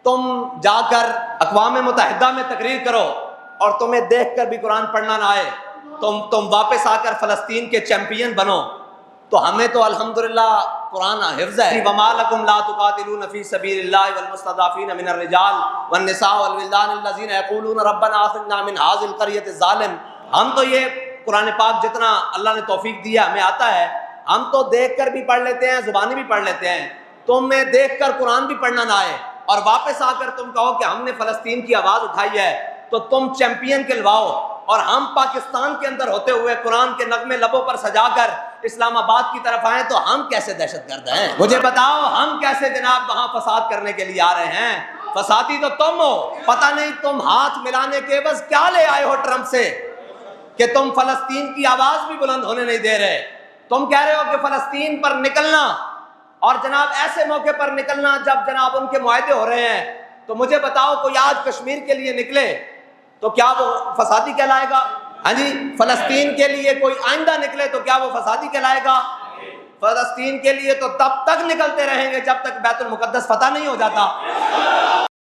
تم جا کر اقوام متحدہ میں تقریر کرو اور تمہیں دیکھ کر بھی قرآن پڑھنا نہ آئے، تم واپس آ کر فلسطین کے چیمپئن بنو، تو ہمیں تو الحمدللہ قرآن حفظ ہے۔ وَمَا لَكُمْ لَا تُقَاتِلُونَ فِي سَبِيلِ اللَّهِ وَالْمُسْتَضْعَفِينَ مِنَ الرِّجَالِ وَالنِّسَاءِ وَالْوِلْدَانِ الَّذِينَ يَقُولُونَ رَبَّنَا أَخْرِجْنَا مِنْ هَٰذِهِ الْقَرْيَةِ الظَّالِمِ۔ ہم تو یہ قرآن پاک جتنا اللہ نے توفیق دیا ہمیں آتا ہے، ہم تو دیکھ کر بھی پڑھ لیتے ہیں، زبانی بھی پڑھ لیتے ہیں، تمہیں دیکھ کر قرآن بھی پڑھنا نہ آئے اور واپس آ کر تم کہو کہ ہم نے فلسطین کی آواز اٹھائی ہے، تو تم چیمپئن کہلواؤ، اور ہم پاکستان کے اندر ہوتے ہوئے قرآن کے نغمے لبوں پر سجا کر اسلام آباد کی طرف آئیں تو ہم کیسے دہشت گرد ہیں؟ مجھے بتاؤ ہم کیسے جناب وہاں فساد کرنے کے لیے آ رہے ہیں؟ فسادی تو تم ہو، پتہ نہیں تم ہاتھ ملانے کے بس کیا لے آئے ہو ٹرمپ سے کہ تم فلسطین کی آواز بھی بلند ہونے نہیں دے رہے۔ تم کہہ رہے ہو کہ فلسطین پر نکلنا، اور جناب ایسے موقع پر نکلنا جب جناب ان کے معاہدے ہو رہے ہیں، تو مجھے بتاؤ کوئی آج کشمیر کے لیے نکلے تو کیا وہ فسادی کہلائے گا؟ ہاں جی، فلسطین کے لیے کوئی آئندہ نکلے تو کیا وہ فسادی کہلائے گا؟ فلسطین کے لیے تو تب تک نکلتے رہیں گے جب تک بیت المقدس فتح نہیں ہو جاتا۔